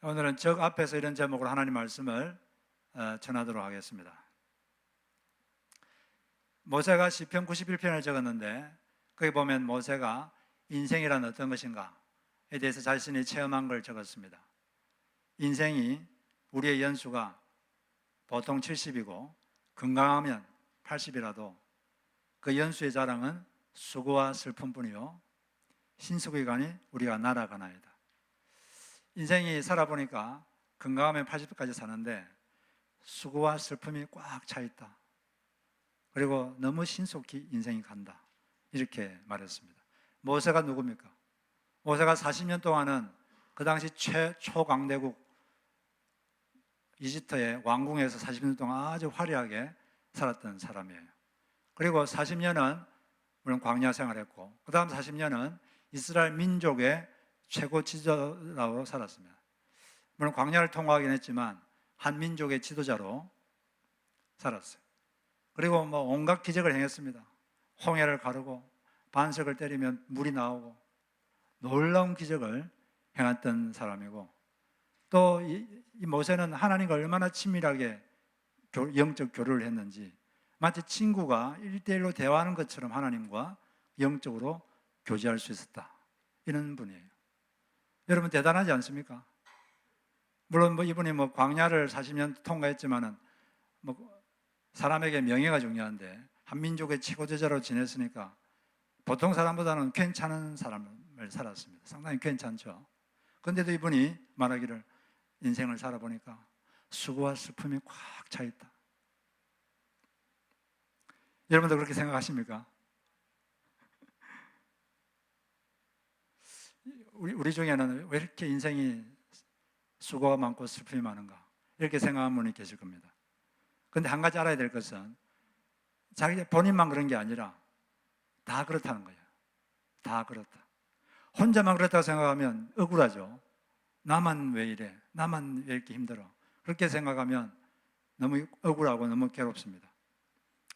오늘은 적 앞에서 이런 제목으로 하나님 말씀을 전하도록 하겠습니다. 모세가 시편 91편을 적었는데 거기 보면 모세가 인생이란 어떤 것인가에 대해서 자신이 체험한 걸 적었습니다. 인생이 우리의 연수가 보통 70이고 건강하면 80이라도 그 연수의 자랑은 수고와 슬픔뿐이요 신수기간이 우리가 날아가나이다. 인생이 살아보니까 건강하면 80까지 사는데 수고와 슬픔이 꽉 차 있다. 그리고 너무 신속히 인생이 간다. 이렇게 말했습니다. 모세가 누굽니까? 모세가 40년 동안은 그 당시 초강대국 이집트의 왕궁에서 40년 동안 아주 화려하게 살았던 사람이에요. 그리고 40년은 물론 광야 생활했고 그 다음 40년은 이스라엘 민족의 최고 지도자로 살았습니다. 물론 광야를 통과하긴 했지만 한 민족의 지도자로 살았어요. 그리고 온갖 기적을 행했습니다. 홍해를 가르고 반석을 때리면 물이 나오고 놀라운 기적을 행했던 사람이고, 또 이 모세는 하나님과 얼마나 친밀하게 영적 교류를 했는지 마치 친구가 1대1로 대화하는 것처럼 하나님과 영적으로 교제할 수 있었다. 이런 분이에요. 여러분 대단하지 않습니까? 물론 이분이 광야를 40년 통과했지만은 사람에게 명예가 중요한데 한 민족의 최고제자로 지냈으니까 보통 사람보다는 괜찮은 삶을 살았습니다. 상당히 괜찮죠. 그런데도 이분이 말하기를 인생을 살아보니까 수고와 슬픔이 꽉 차 있다. 여러분도 그렇게 생각하십니까? 우리 중에는 왜 이렇게 인생이 수고가 많고 슬픔이 많은가? 이렇게 생각하는 분이 계실 겁니다. 그런데 한 가지 알아야 될 것은 자기 본인만 그런 게 아니라 다 그렇다는 거예요. 다 그렇다. 혼자만 그렇다고 생각하면 억울하죠. 나만 왜 이래? 나만 왜 이렇게 힘들어? 그렇게 생각하면 너무 억울하고 너무 괴롭습니다.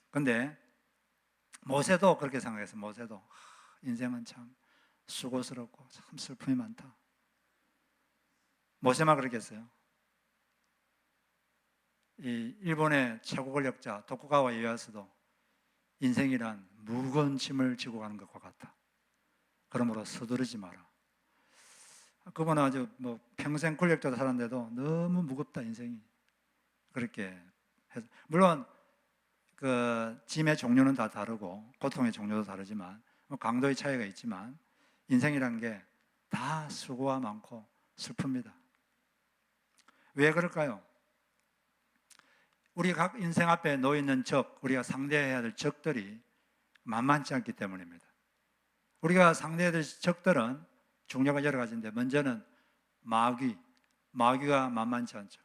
그런데 모세도 그렇게 생각했어요. 모세도 인생은 참 수고스럽고 참 슬픔이 많다. 모세만 그렇겠어요. 이 일본의 최고 권력자 도쿠가와 이에야스도 인생이란 무거운 짐을 지고 가는 것과 같다. 그러므로 서두르지 마라. 그분은 아주 평생 권력자로 살았는데도 너무 무겁다 인생이. 그렇게 해서 물론 그 짐의 종류는 다 다르고 고통의 종류도 다르지만 강도의 차이가 있지만 인생이란 게 다 수고가 많고 슬픕니다. 왜 그럴까요? 우리 각 인생 앞에 놓여있는 적, 우리가 상대해야 될 적들이 만만치 않기 때문입니다. 우리가 상대해야 될 적들은 종류가 여러 가지인데 먼저는 마귀가 만만치 않죠.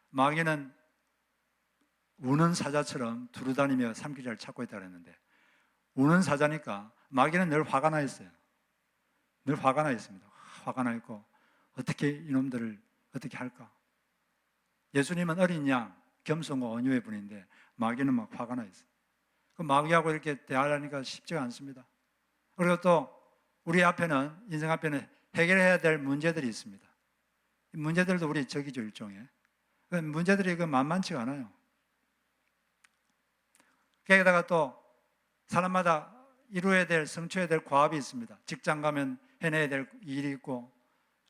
마귀는 우는 사자처럼 두루다니며 삼키자를 찾고 있다고 했는데 우는 사자니까 마귀는 늘 화가 나 있어요. 늘 화가 나 있습니다. 화가 나 있고 어떻게 이놈들을 어떻게 할까? 예수님은 어린 양, 겸손과 온유의 분인데 마귀는 막 화가 나 있어요. 그 마귀하고 이렇게 대화하려니까 쉽지가 않습니다. 그리고 또 우리 앞에는 인생 앞에는 해결해야 될 문제들이 있습니다. 이 문제들도 우리 적이죠, 일종의. 그 문제들이 만만치가 않아요. 거기다가 또 사람마다 이루어야 될, 성취해야 될 과업이 있습니다. 직장 가면 해내야 될 일이 있고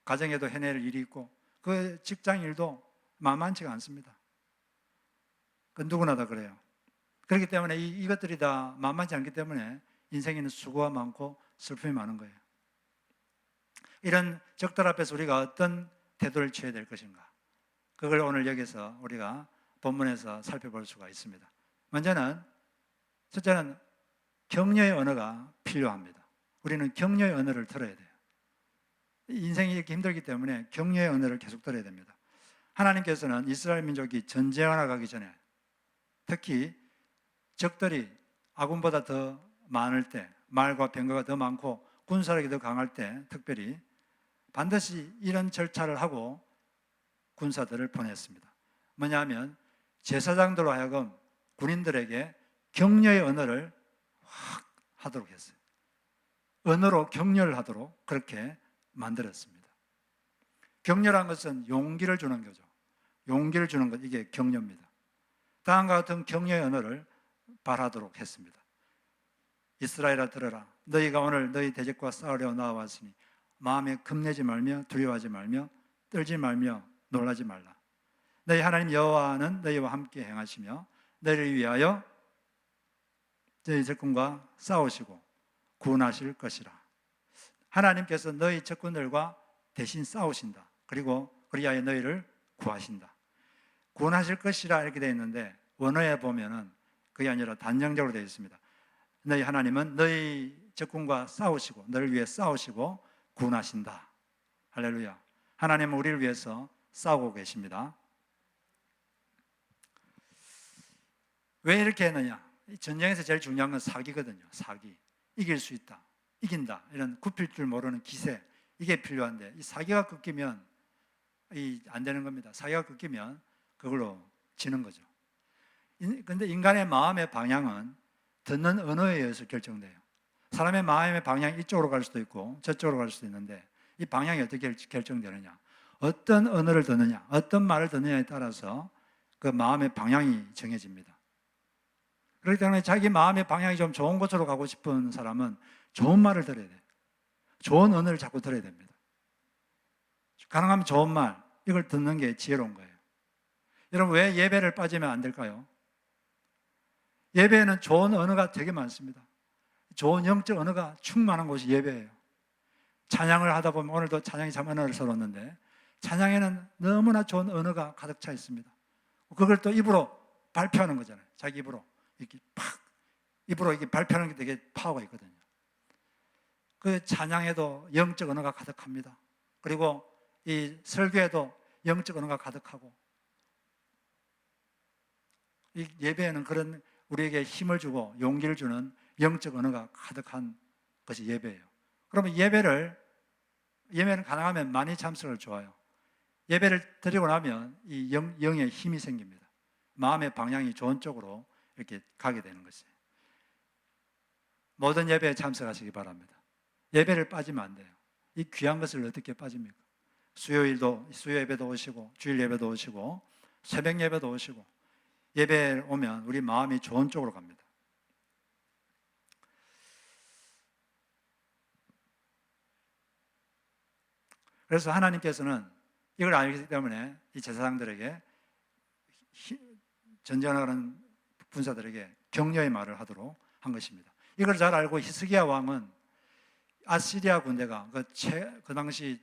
가정에도 해낼 일이 있고 그 직장 일도 만만치가 않습니다. 그 누구나 다 그래요. 그렇기 때문에 이것들이 다 만만치 않기 때문에 인생에는 수고가 많고 슬픔이 많은 거예요. 이런 적들 앞에서 우리가 어떤 태도를 취해야 될 것인가? 그걸 오늘 여기서 우리가 본문에서 살펴볼 수가 있습니다. 첫째는 격려의 언어가 필요합니다. 우리는 격려의 언어를 들어야 돼요. 인생이 이렇게 힘들기 때문에 격려의 언어를 계속 들어야 됩니다. 하나님께서는 이스라엘 민족이 전쟁을 나가기 전에 특히 적들이 아군보다 더 많을 때, 말과 병거가 더 많고 군사력이 더 강할 때 특별히 반드시 이런 절차를 하고 군사들을 보냈습니다. 뭐냐면 제사장들로 하여금 군인들에게 격려의 언어를 확 하도록 했어요. 언어로 격려를 하도록 그렇게 만들었습니다. 격려란 것은 용기를 주는 거죠. 용기를 주는 것, 이게 격려입니다. 다음과 같은 격려의 언어를 발하도록 했습니다. 이스라엘아 들으라. 너희가 오늘 너희 대적과 싸우려 나와왔으니 마음에 겁내지 말며 두려워하지 말며 떨지 말며 놀라지 말라. 너희 하나님 여호와는 너희와 함께 행하시며 너희를 위하여 너희 적군과 싸우시고 구원하실 것이라. 하나님께서 너희 적군들과 대신 싸우신다. 그리고 그리하여 너희를 구하신다. 구원하실 것이라 이렇게 되어 있는데 원어에 보면은 그게 아니라 단정적으로 되어 있습니다. 너희 하나님은 너희 적군과 싸우시고 너를 위해 싸우시고 구원하신다. 할렐루야. 하나님은 우리를 위해서 싸우고 계십니다. 왜 이렇게 했느냐? 전쟁에서 제일 중요한 건 사기거든요. 사기. 이길 수 있다, 이긴다, 이런 굽힐 줄 모르는 기세, 이게 필요한데 이 사기가 꺾이면 안 되는 겁니다. 사기가 꺾이면 그걸로 지는 거죠. 그런데 인간의 마음의 방향은 듣는 언어에 의해서 결정돼요. 사람의 마음의 방향이 이쪽으로 갈 수도 있고 저쪽으로 갈 수도 있는데 이 방향이 어떻게 결정되느냐, 어떤 언어를 듣느냐, 어떤 말을 듣느냐에 따라서 그 마음의 방향이 정해집니다. 그렇기 때문에 자기 마음의 방향이 좀 좋은 곳으로 가고 싶은 사람은 좋은 말을 들어야 돼요. 좋은 언어를 자꾸 들어야 됩니다. 가능하면 좋은 말, 이걸 듣는 게 지혜로운 거예요. 여러분, 왜 예배를 빠지면 안 될까요? 예배에는 좋은 언어가 되게 많습니다. 좋은 영적 언어가 충만한 곳이 예배예요. 찬양을 하다 보면, 오늘도 찬양이 참 언어를 설었는데 찬양에는 너무나 좋은 언어가 가득 차 있습니다. 그걸 또 입으로 발표하는 거잖아요. 자기 입으로 이렇게 팍 입으로 이렇게 발표하는 게 되게 파워가 있거든요. 그 찬양에도 영적 언어가 가득합니다. 그리고 이 설교에도 영적 언어가 가득하고, 이 예배에는 그런 우리에게 힘을 주고 용기를 주는 영적 언어가 가득한 것이 예배예요. 그러면 예배는 가능하면 많이 참석을 좋아요. 예배를 드리고 나면 이 영의 힘이 생깁니다. 마음의 방향이 좋은 쪽으로 이렇게 가게 되는 것이에요. 모든 예배에 참석하시기 바랍니다. 예배를 빠지면 안 돼요. 이 귀한 것을 어떻게 빠집니까? 수요 예배도 오시고 주일 예배도 오시고 새벽 예배도 오시고, 예배에 오면 우리 마음이 좋은 쪽으로 갑니다. 그래서 하나님께서는 이걸 알기 때문에 이 제사장들에게, 전쟁하는 군사들에게 격려의 말을 하도록 한 것입니다. 이걸 잘 알고 히스기야 왕은 아시리아 군대가 그 당시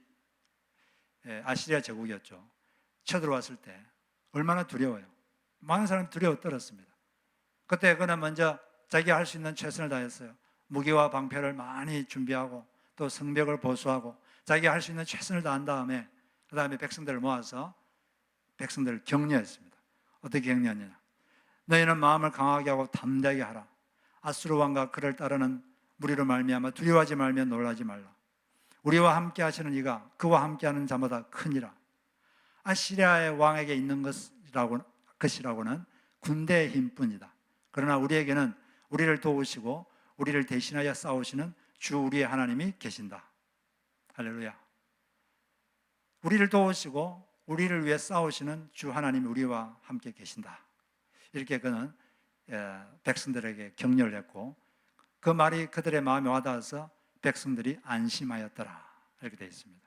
아시리아 제국이었죠. 쳐들어왔을 때 얼마나 두려워요. 많은 사람이 두려워 떨었습니다. 그때 그는 먼저 자기가 할 수 있는 최선을 다했어요. 무기와 방패를 많이 준비하고 또 성벽을 보수하고 자기가 할 수 있는 최선을 다한 다음에 그 다음에 백성들을 모아서 백성들을 격려했습니다. 어떻게 격려했느냐? 너희는 마음을 강하게 하고 담대하게 하라. 아수르 왕과 그를 따르는 무리로 말미암아 두려워하지 말며 놀라지 말라. 우리와 함께 하시는 이가 그와 함께하는 자보다 크니라. 아시리아의 왕에게 있는 것이라고는 군대의 힘뿐이다. 그러나 우리에게는 우리를 도우시고 우리를 대신하여 싸우시는 주 우리의 하나님이 계신다. 할렐루야. 우리를 도우시고 우리를 위해 싸우시는 주 하나님이 우리와 함께 계신다. 이렇게 그는 백성들에게 격려를 했고, 그 말이 그들의 마음에 와닿아서 백성들이 안심하였더라. 이렇게 되어 있습니다.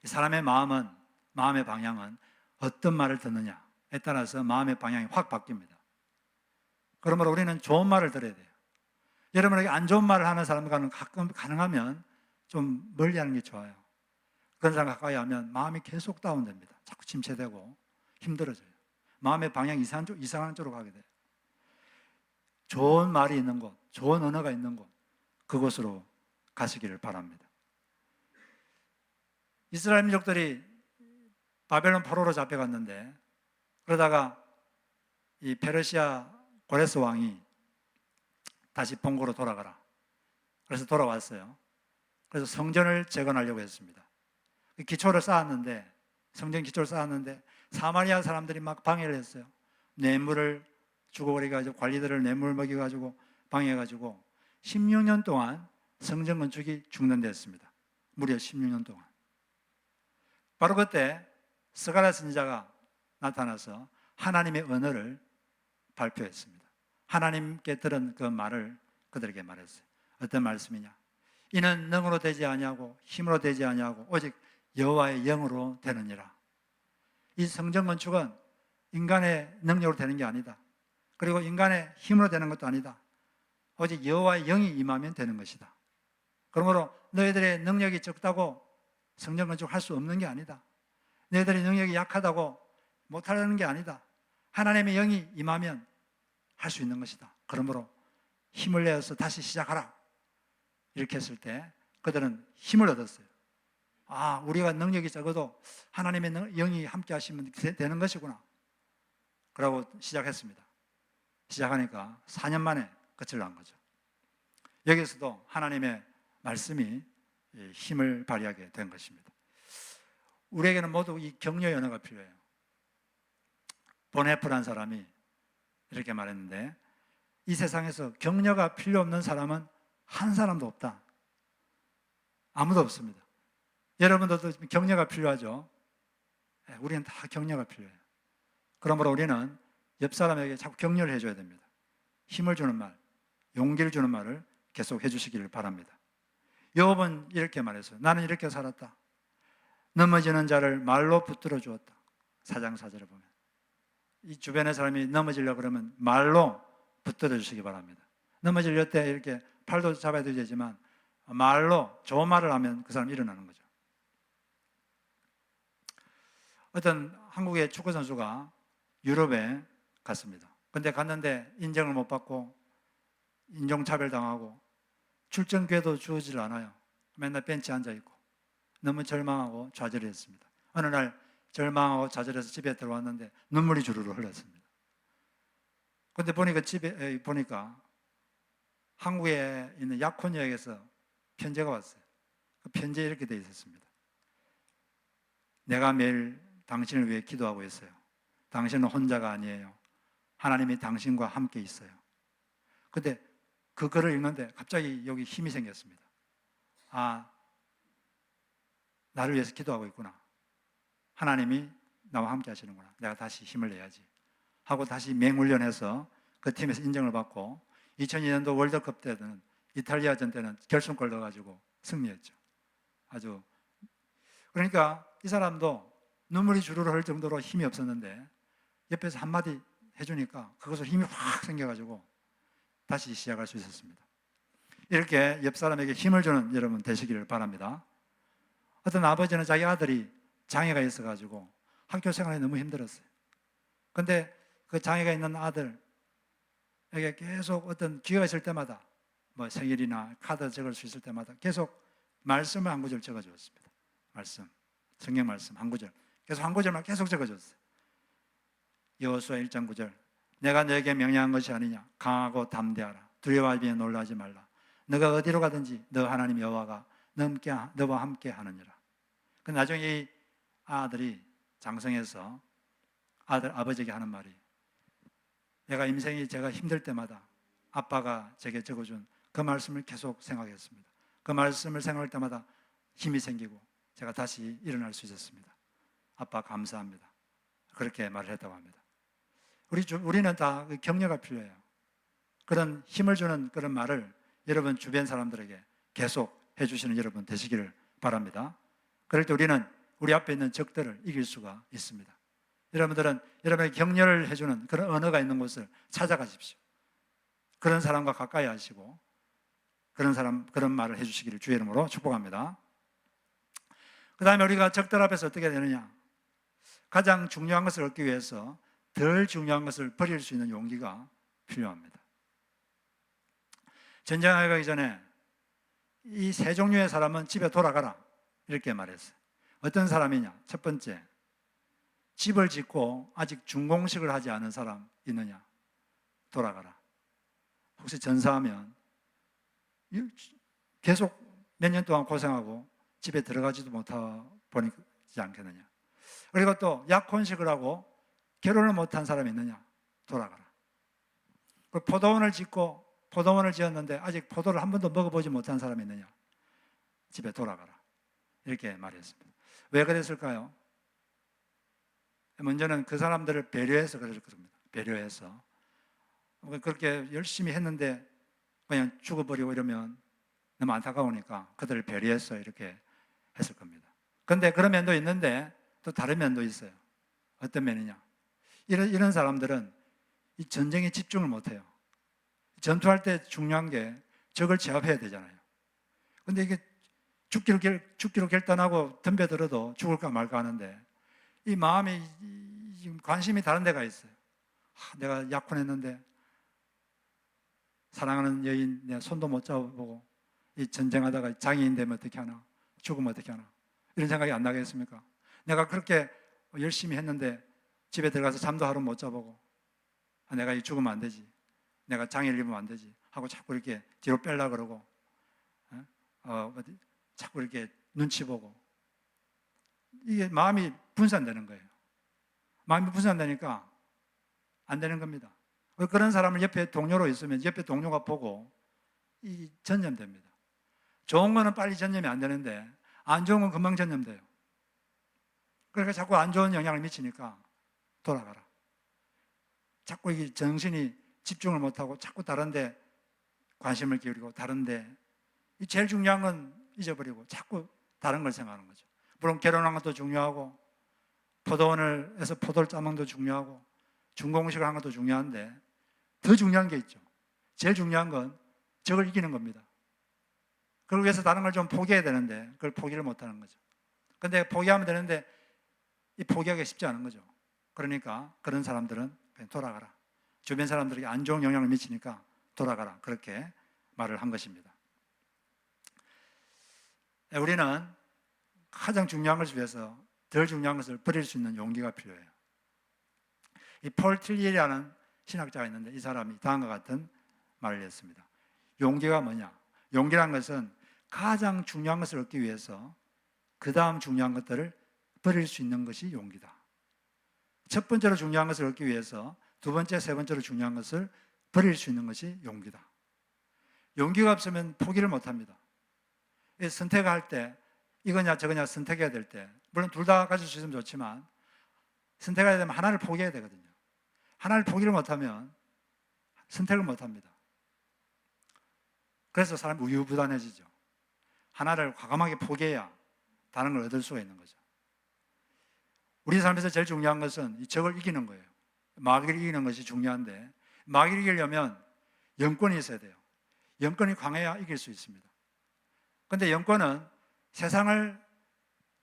사람의 마음의 방향은 어떤 말을 듣느냐에 따라서 마음의 방향이 확 바뀝니다. 그러므로 우리는 좋은 말을 들어야 돼요. 여러분에게 안 좋은 말을 하는 사람과는 가끔 가능하면 좀 멀리하는 게 좋아요. 그런 사람 가까이 하면 마음이 계속 다운됩니다. 자꾸 침체되고 힘들어져요. 마음의 방향이 이상한 쪽으로 가게 돼요. 좋은 말이 있는 곳, 좋은 언어가 있는 곳, 그곳으로 가시기를 바랍니다. 이스라엘 민족들이 바벨론 포로로 잡혀갔는데, 그러다가 이 페르시아 고레스 왕이 다시 본고로 돌아가라. 그래서 돌아왔어요. 그래서 성전을 재건하려고 했습니다. 성전 기초를 쌓았는데 사마리아 사람들이 막 방해를 했어요. 뇌물을 주고 그래가지고 관리들을 뇌물 먹여가지고 방해해가지고 16년 동안 성전 건축이 중단되었습니다. 무려 16년 동안. 바로 그때 스가랴 선지자가 나타나서 하나님의 언어를 발표했습니다. 하나님께 들은 그 말을 그들에게 말했어요. 어떤 말씀이냐? 이는 능으로 되지 아니하고 힘으로 되지 아니하고 오직 여호와의 영으로 되느니라. 이 성전 건축은 인간의 능력으로 되는 게 아니다. 그리고 인간의 힘으로 되는 것도 아니다. 오직 여호와의 영이 임하면 되는 것이다. 그러므로 너희들의 능력이 적다고 성전 건축을 할 수 없는 게 아니다. 너희들의 능력이 약하다고 못하려는 게 아니다. 하나님의 영이 임하면 할 수 있는 것이다. 그러므로 힘을 내어서 다시 시작하라. 이렇게 했을 때 그들은 힘을 얻었어요. 아, 우리가 능력이 적어도 하나님의 영이 함께 하시면 되는 것이구나. 그러고 시작했습니다. 시작하니까 4년 만에 끝을 난 거죠. 여기서도 하나님의 말씀이 힘을 발휘하게 된 것입니다. 우리에게는 모두 이 격려의 언어가 필요해요. 보네프라는 사람이 이렇게 말했는데, 이 세상에서 격려가 필요 없는 사람은 한 사람도 없다. 아무도 없습니다. 여러분들도 격려가 필요하죠? 우리는 다 격려가 필요해요. 그러므로 우리는 옆 사람에게 자꾸 격려를 해줘야 됩니다. 힘을 주는 말, 용기를 주는 말을 계속 해주시기를 바랍니다. 욥은 이렇게 말했어요. 나는 이렇게 살았다. 넘어지는 자를 말로 붙들어 주었다. 4장 4절에 보면 이 주변의 사람이 넘어지려고 그러면 말로 붙들어 주시기 바랍니다. 넘어질 때 이렇게 팔도 잡아야 되지만 말로 좋은 말을 하면 그 사람이 일어나는 거죠. 어떤 한국의 축구 선수가 유럽에 갔습니다. 근데 갔는데 인정을 못 받고 인종차별 당하고 출전 기회도 주어지질 않아요. 맨날 벤치에 앉아 있고 너무 절망하고 좌절했습니다. 어느 날 절망하고 좌절해서 집에 들어왔는데 눈물이 주르르 흘렀습니다. 근데 보니까 한국에 있는 약혼역에서 편지가 왔어요. 그 편지에 이렇게 되어 있었습니다. 내가 매일 당신을 위해 기도하고 있어요. 당신은 혼자가 아니에요. 하나님이 당신과 함께 있어요. 근데 그 글을 읽는데 갑자기 여기 힘이 생겼습니다. 아, 나를 위해서 기도하고 있구나. 하나님이 나와 함께 하시는구나. 내가 다시 힘을 내야지 하고 다시 맹훈련해서 그 팀에서 인정을 받고 2002년도 월드컵 때는 이탈리아전 때는 결승골 넣어가지고 승리했죠. 아주 그러니까 이 사람도 눈물이 주르르 흘 정도로 힘이 없었는데 옆에서 한마디 해주니까 그것으로 힘이 확 생겨가지고 다시 시작할 수 있었습니다. 이렇게 옆 사람에게 힘을 주는 여러분 되시기를 바랍니다. 어떤 아버지는 자기 아들이 장애가 있어가지고 학교 생활이 너무 힘들었어요. 근데 그 장애가 있는 아들에게 계속 어떤 기회가 있을 때마다 뭐 생일이나 카드 적을 수 있을 때마다 계속 말씀을 한 구절 적어주었습니다. 말씀, 성경 말씀 한 구절, 계속 한 구절만 계속 적어줬어요. 여호수아 1장 9절, 내가 너에게 명령한 것이 아니냐. 강하고 담대하라. 두려워하며 놀라지 말라. 너가 어디로 가든지 너 하나님 여호와가 너와 함께 하느니라. 그 나중에 이 아들이 장성해서 아버지에게 하는 말이, 내가 인생이 제가 힘들 때마다 아빠가 제게 적어준 그 말씀을 계속 생각했습니다. 그 말씀을 생각할 때마다 힘이 생기고 제가 다시 일어날 수 있었습니다. 아빠 감사합니다. 그렇게 말을 했다고 합니다. 우리는 다 격려가 필요해요. 그런 힘을 주는 그런 말을 여러분 주변 사람들에게 계속 해주시는 여러분 되시기를 바랍니다. 그럴 때 우리는 우리 앞에 있는 적들을 이길 수가 있습니다. 여러분들은 여러분의 격려를 해주는 그런 언어가 있는 곳을 찾아가십시오. 그런 사람과 가까이 하시고 그런 말을 해주시기를 주의 이름으로 축복합니다. 그 다음에 우리가 적들 앞에서 어떻게 되느냐. 가장 중요한 것을 얻기 위해서 덜 중요한 것을 버릴 수 있는 용기가 필요합니다. 전쟁에 가기 전에 이 세 종류의 사람은 집에 돌아가라 이렇게 말했어요. 어떤 사람이냐? 첫 번째, 집을 짓고 아직 준공식을 하지 않은 사람 있느냐? 돌아가라. 혹시 전사하면 계속 몇 년 동안 고생하고 집에 들어가지도 못하지 않겠느냐? 그리고 또 약혼식을 하고 결혼을 못한 사람이 있느냐? 돌아가라. 포도원을 짓고 포도원을 지었는데 아직 포도를 한 번도 먹어보지 못한 사람이 있느냐? 집에 돌아가라. 이렇게 말했습니다. 왜 그랬을까요? 먼저는 그 사람들을 배려해서 그럴 겁니다. 배려해서. 그렇게 열심히 했는데 그냥 죽어버리고 이러면 너무 안타까우니까 그들을 배려해서 이렇게 했을 겁니다. 그런데 그런 면도 있는데 또 다른 면도 있어요. 어떤 면이냐? 이런 사람들은 이 전쟁에 집중을 못해요. 전투할 때 중요한 게 적을 제압해야 되잖아요. 근데 이게 죽기로 결단하고 덤벼들어도 죽을까 말까 하는데 이 마음이 지금 관심이 다른 데가 있어요. 내가 약혼했는데 사랑하는 여인 내 손도 못 잡아보고 이 전쟁하다가 장애인 되면 어떻게 하나, 죽으면 어떻게 하나, 이런 생각이 안 나겠습니까? 내가 그렇게 열심히 했는데 집에 들어가서 잠도 하루 못 자보고 내가 이 죽으면 안 되지, 내가 장애를 입으면 안 되지 하고 자꾸 이렇게 뒤로 빼려 그러고 자꾸 이렇게 눈치 보고 이게 마음이 분산되는 거예요. 마음이 분산되니까 안 되는 겁니다. 그런 사람을 옆에 동료로 있으면 옆에 동료가 보고 이 전염됩니다. 좋은 거는 빨리 전염이 안 되는데 안 좋은 건 금방 전염돼요. 그러니까 자꾸 안 좋은 영향을 미치니까 돌아가라. 자꾸 이게 정신이 집중을 못하고 자꾸 다른데 관심을 기울이고 다른데 제일 중요한 건 잊어버리고 자꾸 다른 걸 생각하는 거죠. 물론 결혼한 것도 중요하고 포도원을 해서 포도를 짜먹는 것도 중요하고 중공식을 하는 것도 중요한데 더 중요한 게 있죠. 제일 중요한 건 적을 이기는 겁니다. 그걸 위해서 다른 걸 좀 포기해야 되는데 그걸 포기를 못하는 거죠. 그런데 포기하면 되는데 이 포기하기가 쉽지 않은 거죠. 그러니까 그런 사람들은 그냥 돌아가라. 주변 사람들에게 안 좋은 영향을 미치니까 돌아가라. 그렇게 말을 한 것입니다. 우리는 가장 중요한 것을 위해서 덜 중요한 것을 버릴 수 있는 용기가 필요해요. 이 폴 틸리라는 신학자가 있는데 이 사람이 다음과 같은 말을 했습니다. 용기가 뭐냐? 용기란 것은 가장 중요한 것을 얻기 위해서 그 다음 중요한 것들을 버릴 수 있는 것이 용기다. 첫 번째로 중요한 것을 얻기 위해서 두 번째, 세 번째로 중요한 것을 버릴 수 있는 것이 용기다. 용기가 없으면 포기를 못합니다. 선택할 때 이거냐 저거냐 선택해야 될 때 물론 둘 다 가질 수 있으면 좋지만 선택해야 되면 하나를 포기해야 되거든요. 하나를 포기를 못하면 선택을 못합니다. 그래서 사람이 우유부단해지죠. 하나를 과감하게 포기해야 다른 걸 얻을 수가 있는 거죠. 우리 삶에서 제일 중요한 것은 이 적을 이기는 거예요. 마귀를 이기는 것이 중요한데 마귀를 이기려면 영권이 있어야 돼요. 영권이 강해야 이길 수 있습니다. 그런데 영권은 세상을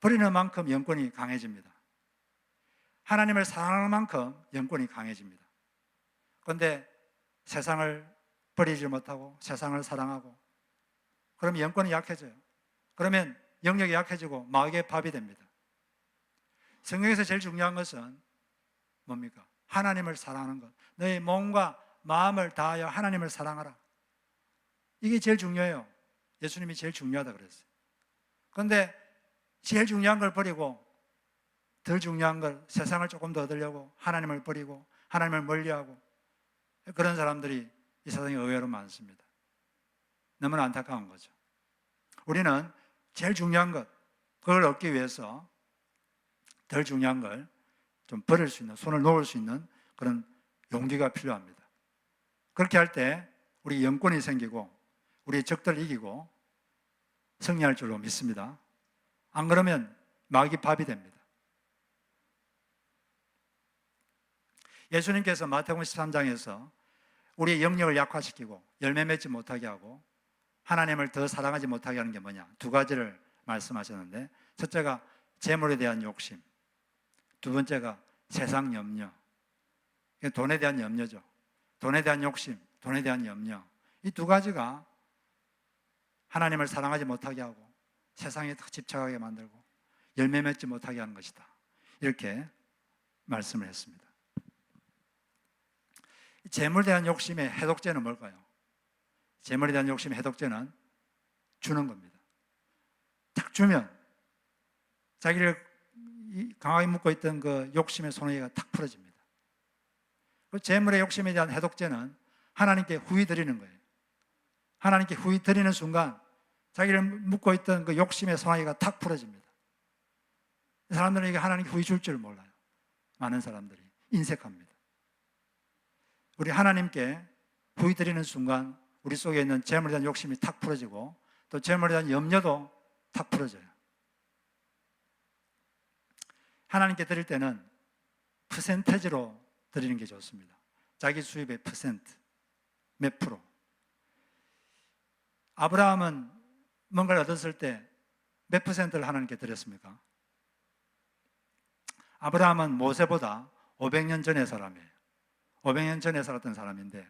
버리는 만큼 영권이 강해집니다. 하나님을 사랑하는 만큼 영권이 강해집니다. 그런데 세상을 버리지 못하고 세상을 사랑하고 그러면 영권이 약해져요. 그러면 영역이 약해지고 마귀의 밥이 됩니다. 성경에서 제일 중요한 것은 뭡니까? 하나님을 사랑하는 것. 너의 몸과 마음을 다하여 하나님을 사랑하라. 이게 제일 중요해요. 예수님이 제일 중요하다 그랬어요. 그런데 제일 중요한 걸 버리고 덜 중요한 걸 세상을 조금 더 얻으려고 하나님을 버리고 하나님을 멀리하고 그런 사람들이 이 세상에 의외로 많습니다. 너무나 안타까운 거죠. 우리는 제일 중요한 것, 그걸 얻기 위해서 덜 중요한 걸 좀 버릴 수 있는, 손을 놓을 수 있는 그런 용기가 필요합니다. 그렇게 할 때 우리 영권이 생기고 우리 적들을 이기고 승리할 줄로 믿습니다. 안 그러면 마귀 밥이 됩니다. 예수님께서 마태복음 13장에서 우리의 영역을 약화시키고 열매 맺지 못하게 하고 하나님을 더 사랑하지 못하게 하는 게 뭐냐? 두 가지를 말씀하셨는데 첫째가 재물에 대한 욕심, 두 번째가 세상 염려. 돈에 대한 염려죠. 돈에 대한 욕심, 돈에 대한 염려. 이 두 가지가 하나님을 사랑하지 못하게 하고 세상에 더 집착하게 만들고 열매 맺지 못하게 하는 것이다. 이렇게 말씀을 했습니다. 재물에 대한 욕심의 해독제는 뭘까요? 재물에 대한 욕심의 해독제는 주는 겁니다. 딱 주면 자기를 강하게 묶고 있던 그 욕심의 소나기가 탁 풀어집니다. 그 재물의 욕심에 대한 해독제는 하나님께 후히 드리는 거예요. 하나님께 후히 드리는 순간 자기를 묶고 있던 그 욕심의 소나기가 탁 풀어집니다. 사람들은 이게 하나님께 후히 줄 줄 몰라요. 많은 사람들이 인색합니다. 우리 하나님께 후히 드리는 순간 우리 속에 있는 재물에 대한 욕심이 탁 풀어지고 또 재물에 대한 염려도 탁 풀어져요. 하나님께 드릴 때는 퍼센테지로 드리는 게 좋습니다. 자기 수입의 퍼센트, 몇 프로. 아브라함은 뭔가를 얻었을 때 몇 퍼센트를 하나님께 드렸습니까? 아브라함은 모세보다 500년 전의 사람이에요. 500년 전에 살았던 사람인데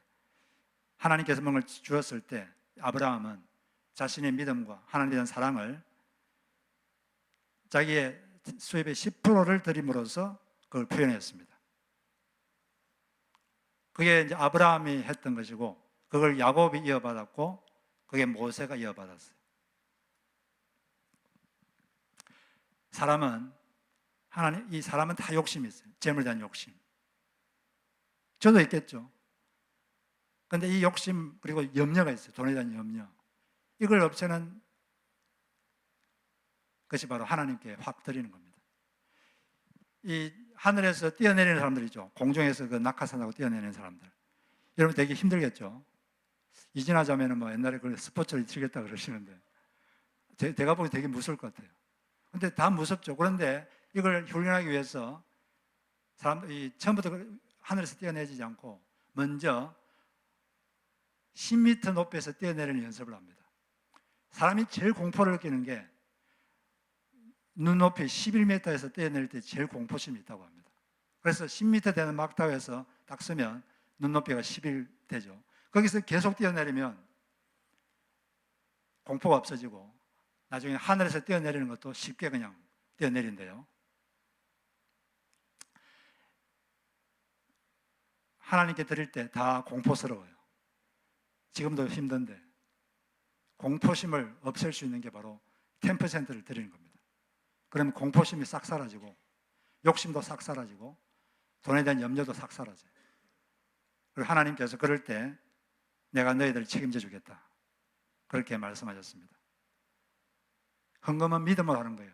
하나님께서 뭔가를 주었을 때 아브라함은 자신의 믿음과 하나님에 대한 사랑을 자기의 수입의 10%를 드림으로써 그걸 표현했습니다. 그게 이제 아브라함이 했던 것이고 그걸 야곱이 이어받았고 그게 모세가 이어받았어요. 이 사람은 다 욕심이 있어요. 재물에 대한 욕심. 저도 있겠죠. 그런데 이 욕심 그리고 염려가 있어요. 돈에 대한 염려. 이걸 없애는 것이 바로 하나님께 확 드리는 겁니다. 이 하늘에서 뛰어내리는 사람들이죠. 공중에서 그 낙하산하고 뛰어내리는 사람들. 여러분 되게 힘들겠죠. 이진하자면은 뭐 옛날에 그 스포츠를 치겠다 그러시는데 제가 보기 되게 무서울 것 같아요. 근데 다 무섭죠. 그런데 이걸 훈련하기 위해서 사람들이 처음부터 하늘에서 뛰어내리지 않고 먼저 10m 높이에서 뛰어내리는 연습을 합니다. 사람이 제일 공포를 느끼는 게 눈높이 11m에서 뛰어내릴 때 제일 공포심이 있다고 합니다. 그래서 10m 되는 막타에서 딱 서면 눈높이가 11 되죠. 거기서 계속 뛰어내리면 공포가 없어지고 나중에 하늘에서 뛰어내리는 것도 쉽게 그냥 뛰어내린대요. 하나님께 드릴 때 다 공포스러워요. 지금도 힘든데 공포심을 없앨 수 있는 게 바로 10%를 드리는 겁니다. 그러면 공포심이 싹 사라지고 욕심도 싹 사라지고 돈에 대한 염려도 싹 사라져요. 그리고 하나님께서 그럴 때 내가 너희들을 책임져 주겠다 그렇게 말씀하셨습니다. 헌금은 믿음으로 하는 거예요.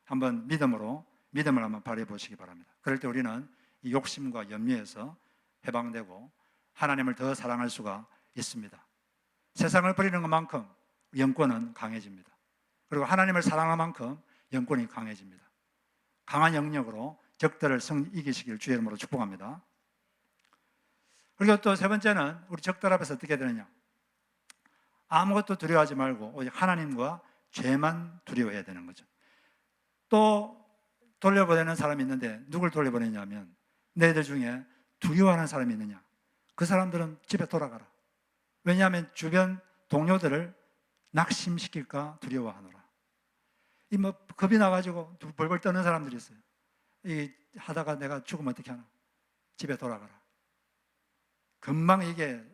한번 믿음을 한번 발휘해 보시기 바랍니다. 그럴 때 우리는 이 욕심과 염려에서 해방되고 하나님을 더 사랑할 수가 있습니다. 세상을 버리는 것만큼 영권은 강해집니다. 그리고 하나님을 사랑한 만큼 영권이 강해집니다. 강한 영역으로 적들을 이기시길 주의 이름으로 축복합니다. 그리고 또 세 번째는 우리 적들 앞에서 어떻게 되느냐? 아무것도 두려워하지 말고 오직 하나님과 죄만 두려워해야 되는 거죠. 또 돌려보내는 사람이 있는데 누굴 돌려보내냐면 너희들 중에 두려워하는 사람이 있느냐? 그 사람들은 집에 돌아가라. 왜냐하면 주변 동료들을 낙심시킬까 두려워하노라. 겁이 나가지고 벌벌 떠는 사람들이 있어요. 하다가 내가 죽으면 어떻게 하나? 집에 돌아가라. 금방 이게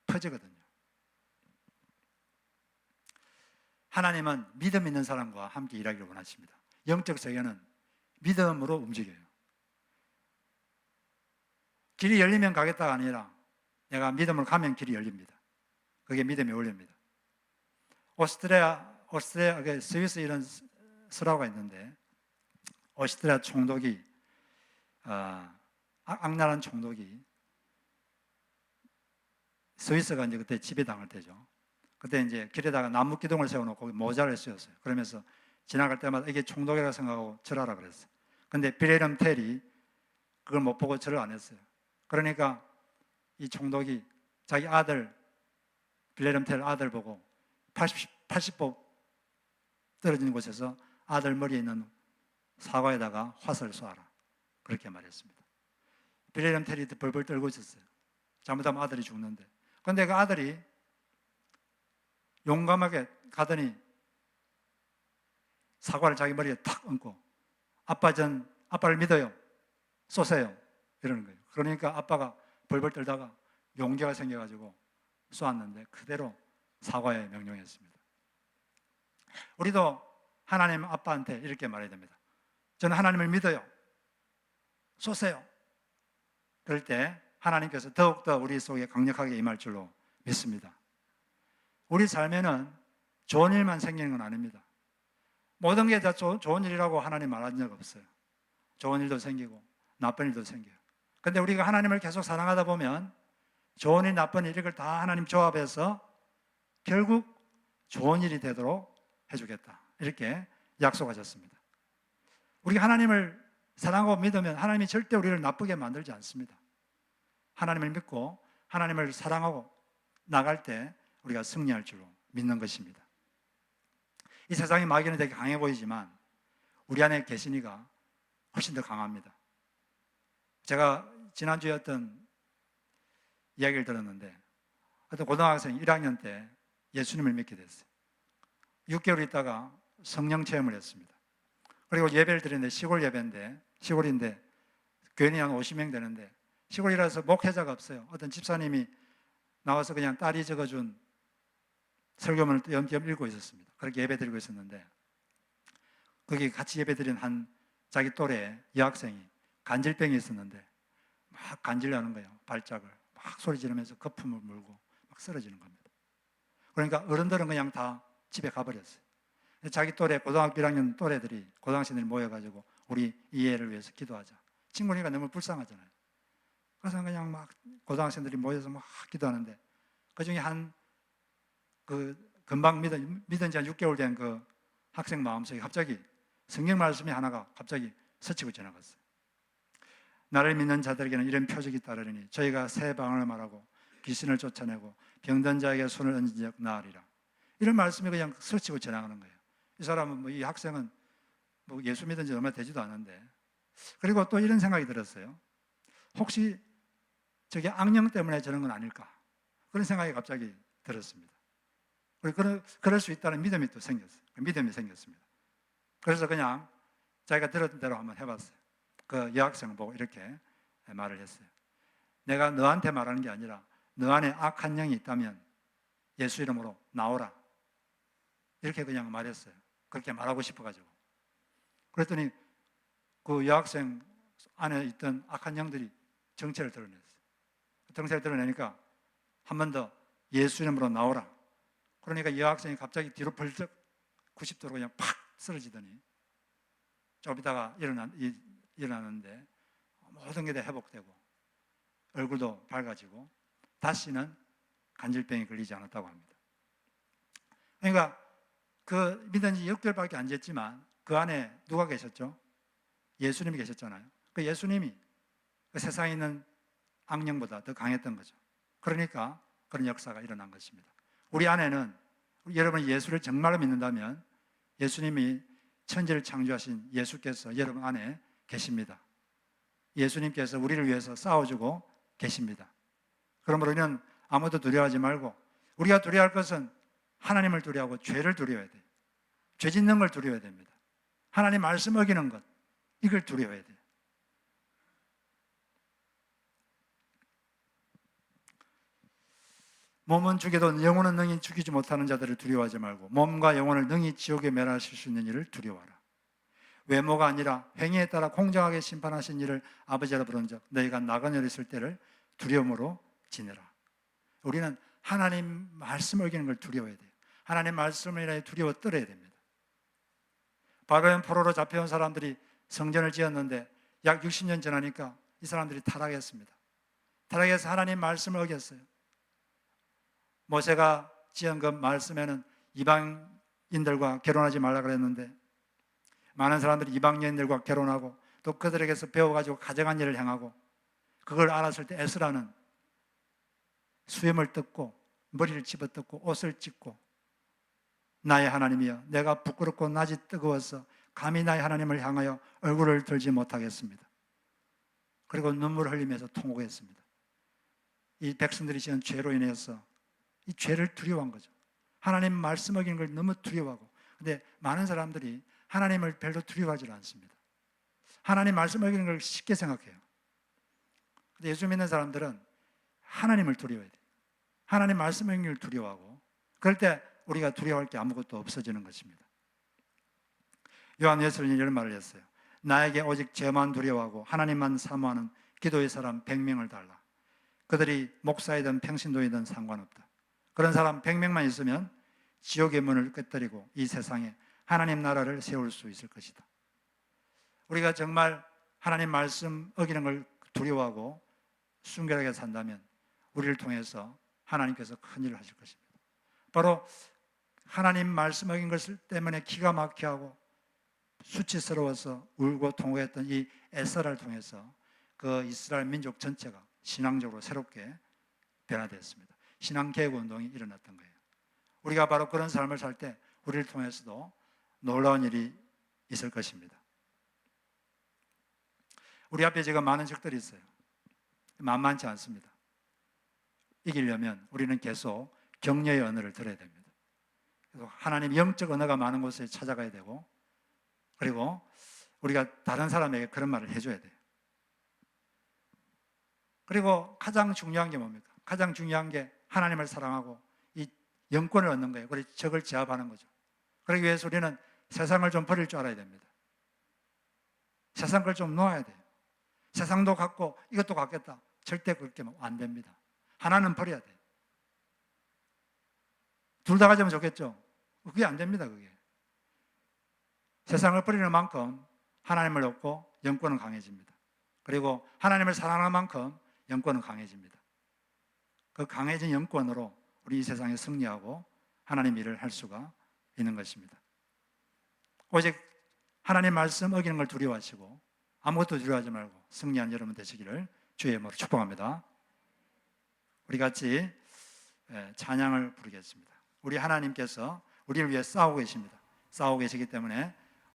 퍼지거든요. 하나님은 믿음 있는 사람과 함께 일하기를 원하십니다. 영적 세계는 믿음으로 움직여요. 길이 열리면 가겠다가 아니라 내가 믿음으로 가면 길이 열립니다. 그게 믿음의 원리입니다. 스위스 이런 설화가 있는데 오스트리아 총독이 악랄한 총독이 스위스가 이제 그때 지배당할 때죠. 그때 이제 길에다가 나무 기둥을 세워놓고 거기 모자를 씌웠어요. 그러면서 지나갈 때마다 이게 총독이라고 생각하고 절하라 그랬어요. 근데 빌헬름 텔이 그걸 못 보고 절을 안 했어요. 그러니까 이 총독이 자기 아들 빌헬름 텔 아들 보고 80보 떨어지는 곳에서 아들 머리에 있는 사과에다가 화살을 쏘아라 그렇게 말했습니다. 빌헬름 텔이 벌벌 떨고 있었어요. 잘못하면 아들이 죽는데. 그런데 그 아들이 용감하게 가더니 사과를 자기 머리에 탁 얹고 아빠를 믿어요. 쏘세요. 이러는 거예요. 그러니까 아빠가 벌벌 떨다가 용기가 생겨가지고 쏘았는데 그대로 사과에 명령했습니다. 우리도 하나님 아빠한테 이렇게 말해야 됩니다. 저는 하나님을 믿어요. 쏘세요. 그럴 때 하나님께서 더욱더 우리 속에 강력하게 임할 줄로 믿습니다. 우리 삶에는 좋은 일만 생기는 건 아닙니다. 모든 게 다 좋은 일이라고 하나님 말한 적 없어요. 좋은 일도 생기고 나쁜 일도 생겨요. 근데 우리가 하나님을 계속 사랑하다 보면 좋은 일, 나쁜 일 이걸 다 하나님 조합해서 결국 좋은 일이 되도록 해주겠다. 이렇게 약속하셨습니다. 우리가 하나님을 사랑하고 믿으면 하나님이 절대 우리를 나쁘게 만들지 않습니다. 하나님을 믿고 하나님을 사랑하고 나갈 때 우리가 승리할 줄로 믿는 것입니다. 이 세상의 마귀는 되게 강해 보이지만 우리 안에 계신 이가 훨씬 더 강합니다. 제가 지난주에 어떤 이야기를 들었는데 어떤 고등학생 1학년 때 예수님을 믿게 됐어요. 6개월 있다가 성령 체험을 했습니다. 그리고 예배를 드렸는데 시골 예배인데 시골인데 교인이 한 50명 되는데 시골이라서 목회자가 없어요. 어떤 집사님이 나와서 그냥 딸이 적어준 설교문을 염기염 읽고 있었습니다. 그렇게 예배 드리고 있었는데 거기 같이 예배 드린 한 자기 또래 여학생이 간질병이 있었는데 막 간질나는 거예요. 발작을 막 소리 지르면서 거품을 물고 막 쓰러지는 겁니다. 그러니까 어른들은 그냥 다 집에 가버렸어요. 자기 또래 고등학교 1학년 또래들이 고등학생들이 모여가지고 우리 이 애를 위해서 기도하자. 친구니까 너무 불쌍하잖아요. 그래서 그냥 막 고등학생들이 모여서 막 기도하는데 그 중에 한 금방 믿은 지 한 6개월 된 그 학생 마음속에 갑자기 성경 말씀이 하나가 갑자기 스치고 지나갔어요. 나를 믿는 자들에게는 이런 표적이 따르리니 저희가 새 방언을 말하고 귀신을 쫓아내고 병든 자에게 손을 얹은 적 나으리라. 이런 말씀이 그냥 스치고 지나가는 거예요. 이 사람은 이 학생은 예수 믿은 지 얼마 되지도 않은데 그리고 또 이런 생각이 들었어요. 혹시 저게 악령 때문에 저런 건 아닐까? 그런 생각이 갑자기 들었습니다. 그럴 수 있다는 믿음이 또 생겼어요. 믿음이 생겼습니다. 그래서 그냥 자기가 들었던 대로 한번 해봤어요. 그 여학생을 보고 이렇게 말을 했어요. 내가 너한테 말하는 게 아니라 너 안에 악한 영이 있다면 예수 이름으로 나오라. 이렇게 그냥 말했어요. 그렇게 말하고 싶어가지고. 그랬더니 그 여학생 안에 있던 악한 영들이 정체를 드러냈어요. 정체를 드러내니까 한 번 더 예수 이름으로 나오라. 그러니까 여학생이 갑자기 뒤로 벌쩍 90도로 그냥 팍 쓰러지더니 좀 있다가 일어나는데 모든 게 다 회복되고 얼굴도 밝아지고 다시는 간질병에 걸리지 않았다고 합니다. 그러니까 그 믿은 지 6개월밖에 안 됐지만 그 안에 누가 계셨죠? 예수님이 계셨잖아요. 그 예수님이 그 세상에 있는 악령보다 더 강했던 거죠. 그러니까 그런 역사가 일어난 것입니다. 우리 안에는 여러분이 예수를 정말로 믿는다면 예수님이 천지를 창조하신 예수께서 여러분 안에 계십니다. 예수님께서 우리를 위해서 싸워주고 계십니다. 그러므로 우리는 아무도 두려워하지 말고 우리가 두려워할 것은 하나님을 두려워하고 죄를 두려워해야 돼요. 죄 짓는 걸 두려워해야 됩니다. 하나님 말씀 어기는 것 이걸 두려워해야 돼요. 몸은 죽여도 영혼은 능히 죽이지 못하는 자들을 두려워하지 말고 몸과 영혼을 능히 지옥에 멸하실 수 있는 일을 두려워하라. 외모가 아니라 행위에 따라 공정하게 심판하신 일을 아버지라 부른즉 너희가 나그네로 있을 때를 두려움으로 지내라. 우리는 하나님 말씀 어기는 걸 두려워해야 돼요. 하나님 말씀을 인하여 두려워 떨어야 됩니다. 바벨론 포로로 잡혀온 사람들이 성전을 지었는데 약 60년 지나니까 이 사람들이 타락했습니다. 타락해서 하나님 말씀을 어겼어요. 모세가 지은 그 말씀에는 이방인들과 결혼하지 말라 그랬는데 많은 사람들이 이방 여인들과 결혼하고 또 그들에게서 배워가지고 가정한 일을 행하고 그걸 알았을 때 에스라는 수염을 뜯고 머리를 집어뜯고 옷을 찢고 나의 하나님이여 내가 부끄럽고 낯이 뜨거워서 감히 나의 하나님을 향하여 얼굴을 들지 못하겠습니다. 그리고 눈물을 흘리면서 통곡했습니다. 이 백성들이 지은 죄로 인해서 이 죄를 두려워한 거죠. 하나님 말씀 어기는 걸 너무 두려워하고 근데 많은 사람들이 하나님을 별로 두려워하지 않습니다. 하나님 말씀 어기는 걸 쉽게 생각해요. 근데 예수 믿는 사람들은 하나님을 두려워해야 돼요. 하나님 말씀 어기는 걸 두려워하고 그럴 때 우리가 두려워할 게 아무것도 없어지는 것입니다. 요한 예수님이 이런 말을 했어요. 나에게 오직 죄만 두려워하고 하나님만 사모하는 기도의 사람 100명을 달라. 그들이 목사이든 평신도이든 상관없다. 그런 사람 100명만 있으면 지옥의 문을 깨뜨리고 이 세상에 하나님 나라를 세울 수 있을 것이다. 우리가 정말 하나님 말씀 어기는 걸 두려워하고 순결하게 산다면 우리를 통해서 하나님께서 큰 일을 하실 것입니다. 바로 하나님 말씀 어긴 것을 때문에 기가 막혀하고 수치스러워서 울고 통곡했던 이 에스라를 통해서 그 이스라엘 민족 전체가 신앙적으로 새롭게 변화되었습니다. 신앙개혁 운동이 일어났던 거예요. 우리가 바로 그런 삶을 살 때 우리를 통해서도 놀라운 일이 있을 것입니다. 우리 앞에 지금 많은 적들이 있어요. 만만치 않습니다. 이기려면 우리는 계속 격려의 언어를 들어야 됩니다. 그래서 하나님 영적 언어가 많은 곳에 찾아가야 되고, 그리고 우리가 다른 사람에게 그런 말을 해줘야 돼요. 그리고 가장 중요한 게 뭡니까? 가장 중요한 게 하나님을 사랑하고 이 영권을 얻는 거예요. 그래서 적을 제압하는 거죠. 그러기 위해서 우리는 세상을 좀 버릴 줄 알아야 됩니다. 세상 걸 좀 놓아야 돼요. 세상도 갖고 이것도 갖겠다. 절대 그렇게 안 됩니다. 하나는 버려야 돼요. 둘 다 가지면 좋겠죠? 그게 안 됩니다, 그게. 세상을 버리는 만큼 하나님을 얻고 영권은 강해집니다. 그리고 하나님을 사랑하는 만큼 영권은 강해집니다. 그 강해진 영권으로 우리 이 세상에 승리하고 하나님 일을 할 수가 있는 것입니다. 오직 하나님 말씀 어기는 걸 두려워하시고 아무것도 두려워하지 말고 승리한 여러분 되시기를 주의 이름으로 축복합니다. 우리 같이 찬양을 부르겠습니다. 우리 하나님께서 우리를 위해 싸우고 계십니다. 싸우고 계시기 때문에